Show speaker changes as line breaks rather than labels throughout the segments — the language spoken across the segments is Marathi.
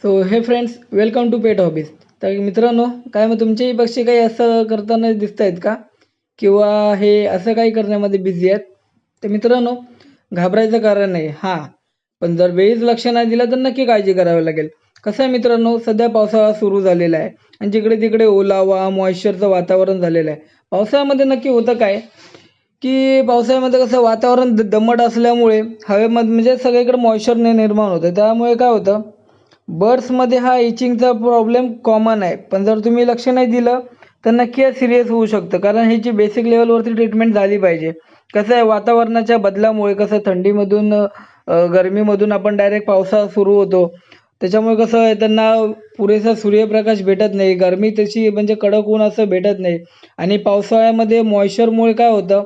So hey friends, welcome to pet hobbies. तर मित्रांनो, काय मग तुमच्याही पक्षी काही असं करताना दिसत आहेत का? किंवा हे असं काही करण्यामध्ये बिझी आहेत? तर मित्रांनो, घाबरायचं कारण नाही. हां, पण जर वेळीच लक्ष नाही दिलं तर नक्की काळजी करावी लागेल. कसं आहे मित्रांनो, सध्या पावसाळा सुरू झालेला आहे आणि जिकडे-तिकडे ओलावा, मॉइश्चरचं वातावरण झालेलं आहे. पावसाळ्यामध्ये नक्की होतं काय, की पावसाळ्यामध्ये कसं वातावरण दमट असल्यामुळे हवेमध्ये म्हणजे सगळीकडे मॉइश्चर निर्माण होतं. त्यामुळे काय होतं, बर्ड्समध्ये हा इचिंगचा प्रॉब्लेम कॉमन आहे. पण जर तुम्ही लक्ष नाही दिलं, तर नक्की हे सीरियस होऊ शकतं. कारण ह्याची बेसिक लेव्हलवरती ट्रीटमेंट झाली पाहिजे. कसं आहे, वातावरणाच्या बदलामुळे कसं थंडीमधून गरमीमधून आपण डायरेक्ट पावसाळा सुरू होतो. त्याच्यामुळे कसं आहे, त्यांना पुरेसा सूर्यप्रकाश भेटत नाही. गरमी तशी म्हणजे कडक ऊन असं भेटत नाही आणि पावसाळ्यामध्ये मॉइश्चरमुळे काय होतं,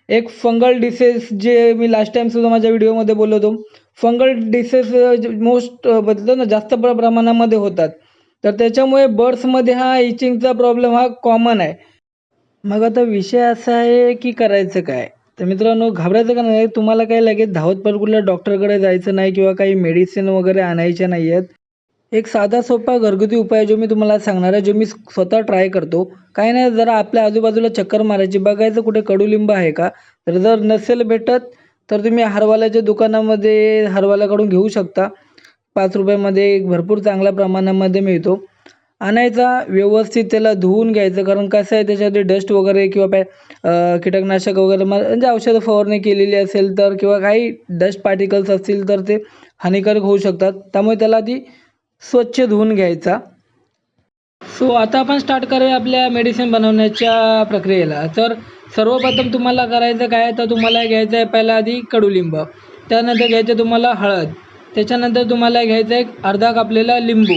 एक फंगल डिसीज जे मी लास्ट टाईम सुद्धा माझ्या व्हिडिओमध्ये बोललो होतो. फंगल डिसीज मोस्ट बोलतो ना जास्त प्रमाणामध्ये होतात. तर त्याच्यामुळे बर्ड्समध्ये हा इचिंगचा प्रॉब्लेम हा कॉमन आहे. मग आता विषय असा आहे की करायचं काय? तर मित्रांनो, घाबरायचं का नाही. तुम्हाला काही लगेच धावत पळत डॉक्टरकडे जायचं नाही किंवा काही मेडिसिन वगैरे आणायच्या नाही आहेत. एक साधा सोपा घरगुती उपाय जो मी तुम्हाला सांगणार आहे, जो मी स्वतः ट्राय करतो. काही नाही, जरा आपल्या आजूबाजूला चक्कर मारायची, बघायचं कुठे कडुलिंब आहे का? तर जर नसेल भेटत, तर तुम्ही हरवाल्याच्या दुकानामध्ये हरवाल्याकडून घेऊ शकता. ₹5 मध्ये एक भरपूर चांगल्या प्रमाणामध्ये मिळतो. आणायचा, व्यवस्थित त्याला धुवून घ्यायचं, कारण कसं आहे त्याच्यामध्ये डस्ट वगैरे किंवा कीटकनाशक वगैरे म्हणजे औषधं फवारणी केलेली असेल तर किंवा काही डस्ट पार्टिकल्स असतील तर ते हानिकारक होऊ शकतात. त्यामुळे त्याला आधी स्वच्छ धुवून घ्यायचा. सो आता आपण स्टार्ट करूया आपल्या मेडिसिन बनवण्याच्या प्रक्रियेला. तर सर्वप्रथम तुम्हाला करायचं काय, तर तुम्हाला घ्यायचं आहे पहिला आधी कडुलिंब, त्यानंतर घ्यायचं तुम्हाला हळद, त्याच्यानंतर तुम्हाला घ्यायचं आहे अर्धा कापलेला लिंबू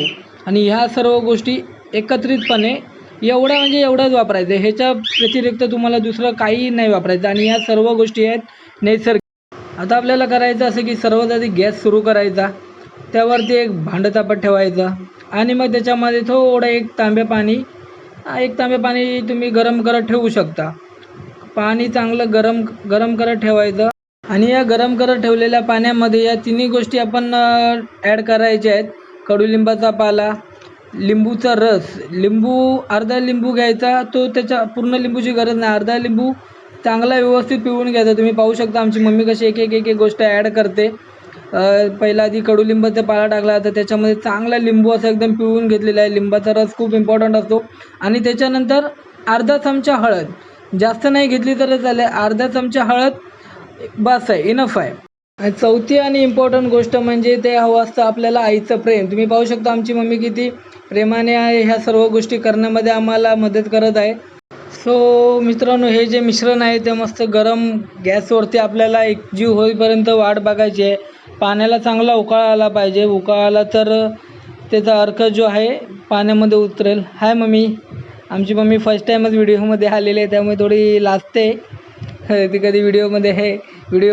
आणि ह्या सर्व गोष्टी एकत्रितपणे एवढं म्हणजे एवढंच वापरायचं आहे. ह्याच्या व्यतिरिक्त तुम्हाला दुसरं काही नाही वापरायचं आणि ह्या सर्व गोष्टी आहेत नैसर्गिक. आता आपल्याला करायचं असं की सर्वात आधी गॅस सुरू करायचा, त्यावरती एक भांडं तापत ठेवायचं आणि मग त्याच्यामध्ये थोडं एक तांबे पाणी तुम्ही गरम करत ठेवू शकता. पाणी चांगलं गरम गरम करत ठेवायचं आणि या गरम करत ठेवलेल्या पाण्यामध्ये या तिन्ही गोष्टी आपण ॲड करायच्या आहेत. कडुलिंबाचा पाला, लिंबूचा रस, अर्धा लिंबू घ्यायचा, तो त्याच्या पूर्ण लिंबूची गरज नाही, अर्धा लिंबू चांगला व्यवस्थित पिळून घ्यायचा. तुम्ही पाहू शकता आमची मम्मी कशी एक गोष्ट ॲड करते. पहिला आधी कडुलिंबाचा पाला टाकला, तर त्याच्यामध्ये चांगला लिंबू असा एकदम पिळून घेतलेला आहे. लिंबाचा रस खूप इम्पॉर्टंट असतो आणि त्याच्यानंतर अर्धा चमचा हळद, जास्त नाही घेतली तर चालेल, अर्धा चमचा हळद बस आहे, इनफ आहे. आणि चौथी आणि इम्पॉर्टंट गोष्ट म्हणजे ते हवं असतं आपल्याला आईचं प्रेम. तुम्ही पाहू शकता आमची मम्मी किती प्रेमाने आहे ह्या सर्व गोष्टी करण्यामध्ये आम्हाला मदत करत आहे. सो मित्रांनो, हे जे मिश्रण आहे ते मस्त गरम गॅसवरती आपल्याला एकजीव होईपर्यंत वाट बघायची आहे. पाण्याला चांगला उकळा आला पाहिजे. उकळा आला तर त्याचा अर्क जो आहे पाण्यामध्ये उतरेल. हाय मम्मी. आमची मम्मी फर्स्ट टाईमच व्हिडिओमध्ये आलेली आहे, त्यामुळे थोडी लाजते. ती कधी व्हिडिओ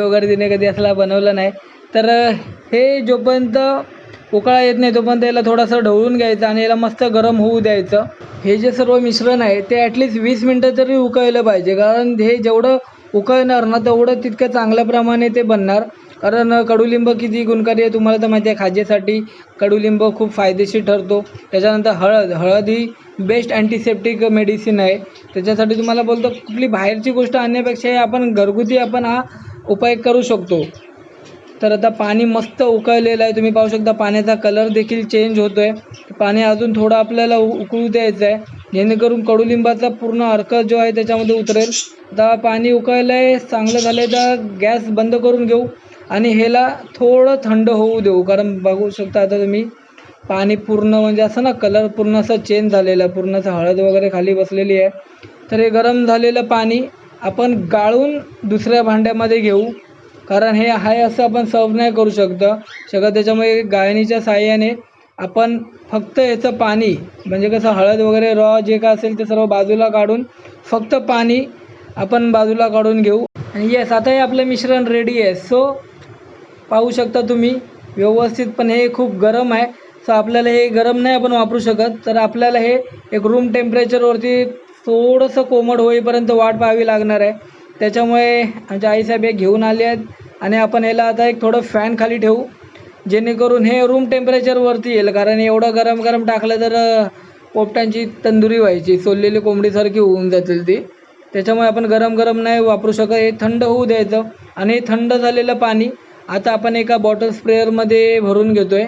वगैरे तिने कधी असला बनवला नाही. तर हे जोपर्यंत उकळा येत नाही तोपर्यंत याला थोडंसं ढवळून घ्यायचं आणि याला मस्त गरम होऊ द्यायचं. हे जे सर्व मिश्रण आहे ते ॲटलिस्ट 20 मिनटं तरी उकळलं पाहिजे, कारण हे जेवढं उकळणार ना तेवढं तितक्या चांगल्या प्रमाणे ते बनणार. कारण कडुलिंब किती गुणकारी आहे तुम्हाला तर माहिती आहे. खाजेसाठी कडुलिंब खूप फायदेशीर ठरतो. त्याच्यानंतर हळद ही बेस्ट अँटीसेप्टिक मेडिसिन आहे. त्याच्यासाठी तुम्हाला बोलतो, कुठली बाहेरची गोष्ट आणण्यापेक्षा आपण हा उपाय करू शकतो. तर आता पाणी मस्त उकळलेलं आहे, तुम्ही पाहू शकता पाण्याचा कलर देखील चेंज होतो आहे. पाणी अजून थोडं आपल्याला उकळू द्यायचं आहे, जेणेकरून कडुलिंबाचा पूर्ण अर्क जो आहे त्याच्यामध्ये उतरेल. आता पाणी उकळलं आहे, चांगलं झालं आहे, तर गॅस बंद करून घेऊ आणि ह्याला थोडं थंड होऊ देऊ. कारण बघू शकता आता तुम्ही पाणी पूर्ण म्हणजे असं ना कलर पूर्ण असं चेंज झालेलं आहे, पूर्ण असं हळद वगैरे खाली बसलेली आहे. तर हे गरम झालेलं पाणी आपण गाळून दुसऱ्या भांड्यामध्ये घेऊ, कारण हे आहे असं आपण सर्व नाही करू शकत. त्याच्यामुळे गाळणीच्या साहाय्याने आपण फक्त याचं पाणी म्हणजे कसं हळद वगैरे रॉ जे काय असेल ते सर्व बाजूला काढून फक्त पाणी आपण बाजूला काढून घेऊ. आणि येस, आता हे आपलं मिश्रण रेडी आहे. सो पाहू शकता तुम्ही व्यवस्थित, पण हे खूप गरम आहे. सो आपल्याला हे गरम नाही आपण वापरू शकत, तर आपल्याला हे एक रूम टेम्परेचरवरती थोडंसं कोमट होईपर्यंत वाट पाहावी लागणार आहे. त्याच्यामुळे आमच्या आईसाहेब हे घेऊन आले आहेत आणि आपण याला आता एक थोडं फॅन खाली ठेवू, जेणेकरून हे रूम टेम्परेचरवरती येईल, कारण एवढं गरम गरम टाकलं तर पोपटांची तंदुरी व्हायची, सोललेली कोंबडीसारखी होऊन जातील ती. त्याच्यामुळे आपण गरम गरम नाही वापरू शकत, हे थंड होऊ द्यायचं. आणि हे थंड झालेलं पाणी आता आपण एका बॉटल स्प्रेअरमध्ये भरून घेतो आहे.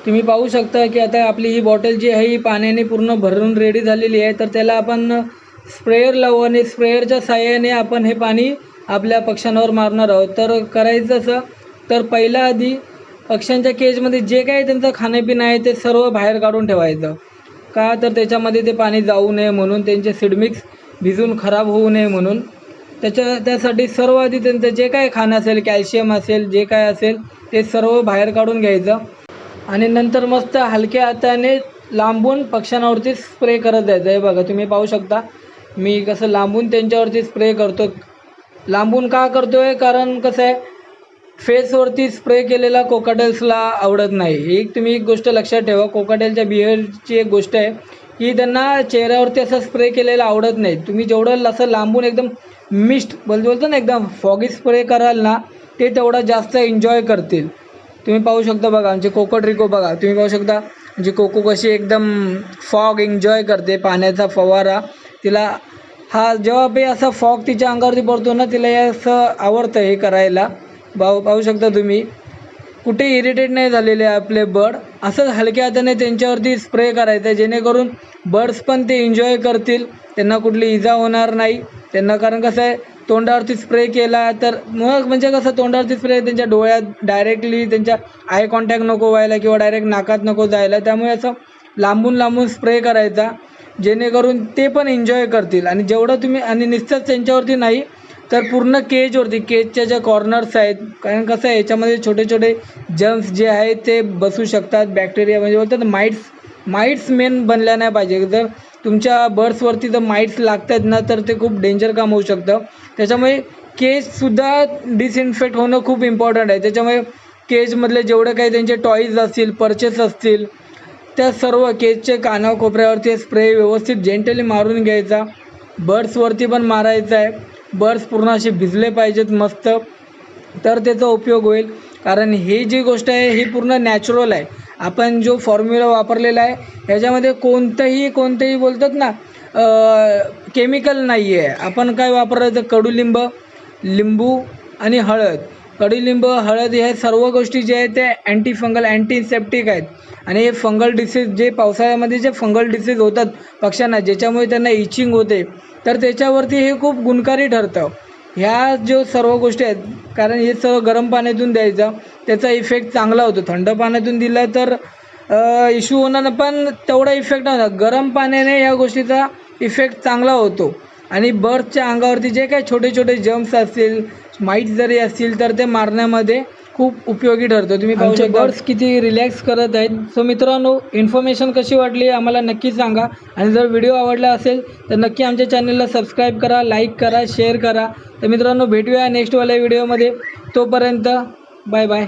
तुम्ही पाहू शकता की आता आपली ही बॉटल जी आहे ही पाण्याने पूर्ण भरून रेडी झालेली आहे. तर त्याला आपण स्प्रेअर लावू आणि स्प्रेअरच्या साहाय्याने आपण हे पाणी आपल्या पक्ष्यांवर मारणार आहोत. तर करायचं असं, तर पहिला आधी पक्ष्यांच्या केजमध्ये जे काही त्यांचं खाणेपिणं आहे ते सर्व बाहेर काढून ठेवायचं. का तर त्याच्यामध्ये ते पाणी जाऊ नये म्हणून, त्यांचे सीडमिक्स भिजून खराब होऊ नये म्हणून. त्यासाठी सर्व आधी त्यांचं जे काय खाणं असेल, कॅल्शियम असेल, जे काय असेल ते सर्व बाहेर काढून घ्यायचं. आणि नंतर मस्त हलक्या हाताने लांबून पक्ष्यांवरती स्प्रे करत जायचं. हे बघा तुम्ही पाहू शकता मी कसं लांबून त्यांच्यावरती स्प्रे करतो. लांबून का करतो आहे, कारण कसं आहे, फेसवरती स्प्रे केलेला कोकाटेल्सला आवडत नाही. एक तुम्ही एक गोष्ट लक्षात ठेवा, कोकाटेलच्या बिहेवियरची एक गोष्ट आहे की त्यांना चेहऱ्यावरती असं स्प्रे केलेला आवडत नाही. तुम्ही जेवढं असं लांबून एकदम मिस्ट बोलतो ना, एकदम फॉगी स्प्रे कराल ना, ते तेवढा जास्त एन्जॉय करतील. तुम्ही पाहू शकता बघा आमचे कोकोट्रिको बघा, तुम्ही पाहू शकता म्हणजे कोको कशी एकदम फॉग एन्जॉय करते, पाण्याचा फवारा तिला. हा जेव्हा बी असा फॉग तिच्या अंगावरती पडतो ना, तिला हे असं आवडतं हे करायला. पाहू शकता तुम्ही कुठे इरिटेट नाही झालेले आपले बर्ड. असंच हलक्या हाताने त्यांच्यावरती स्प्रे करायचं, जेणेकरून बर्ड्स पण ते एन्जॉय करतील, त्यांना कुठली इजा होणार नाही त्यांना. कारण कसं आहे, तोंडावरती स्प्रे केला तर मग म्हणजे कसं, तोंडावरती स्प्रे त्यांच्या डोळ्यात डायरेक्टली त्यांच्या आय कॉन्टॅक्ट नको व्हायला किंवा डायरेक्ट नाकात नको जायला. त्यामुळे असं लांबून लांबून स्प्रे करायचा, जेणेकरून ते पण एन्जॉय करतील. आणि जेवढं तुम्ही, आणि नुसतंच त्यांच्यावरती नाही तर पूर्ण केजवरती, केजच्या ज्या कॉर्नर्स आहेत, कारण कसं आहे याच्यामध्ये छोटे छोटे जर्म्स जे आहेत ते बसू शकतात, बॅक्टेरिया म्हणजे बोलतात माइट्स मेन बनल्या नाही पाहिजे. जर तुमच्या बर्ड्सवरती जर माइट्स लागतात ना, तर ते खूप डेंजर काम होऊ शकतं. त्याच्यामुळे केजसुद्धा डिसइन्फेक्ट होणं खूप इम्पॉर्टंट आहे. त्याच्यामुळे केजमधले जेवढे काही त्यांचे टॉईज असतील, पर्चेस असतील, त्या सर्व केजचे कानाकोपऱ्यावरती स्प्रे व्यवस्थित जेंटली मारून घ्यायचा. बर्ड्सवरती पण मारायचा आहे. बर्ड्स पूर्ण असे भिजले पाहिजेत मस्त, तर त्याचा उपयोग होईल. कारण ही जी गोष्ट आहे ही पूर्ण नॅचरल आहे. आपण जो फॉर्म्युला वापरलेला आहे ह्याच्यामध्ये कोणतेही बोलतात ना केमिकल नाही आहे. आपण काय वापरायचं, कडुलिंब, लिंबू आणि हळद. कडुलिंब, हळद ह्या सर्व गोष्टी जे आहेत ते अँटीफंगल, अँटीसेप्टिक आहेत. आणि हे फंगल डिसीज, जे पावसाळ्यामध्ये जे फंगल डिसीज होतात पक्ष्यांना, ज्याच्यामुळे त्यांना इचिंग होते, तर त्याच्यावरती हे खूप गुणकारी ठरतं. ह्या जो सर्व गोष्टी आहेत, कारण हे सर्व गरम पाण्यातून द्यायचं, त्याचा इफेक्ट चांगला होतो. थंड पाण्यातून दिला तर इश्यू होणार, पण तेवढा इफेक्ट नाही होणार. गरम पाण्याने या गोष्टीचा इफेक्ट चांगला होतो. आणि बर्डच्या अंगावरती जे काही छोटे छोटे जर्म्स असतील, माइट्स जरी असतील, तर ते मारण्यामध्ये खूप उपयोगी ठरतं. तुम्ही पाहू शकता बर्ड्स किती रिलॅक्स करत आहेत. सो मित्रांनो, इन्फॉर्मेशन कशी वाटली आम्हाला नक्की सांगा. आणि जर व्हिडिओ आवडला असेल तर नक्की आमच्या चॅनलला सबस्क्राईब करा, लाईक करा, शेअर करा. तर मित्रांनो, भेटूया नेक्स्टवाल्या व्हिडिओमध्ये. तोपर्यंत बाय बाय.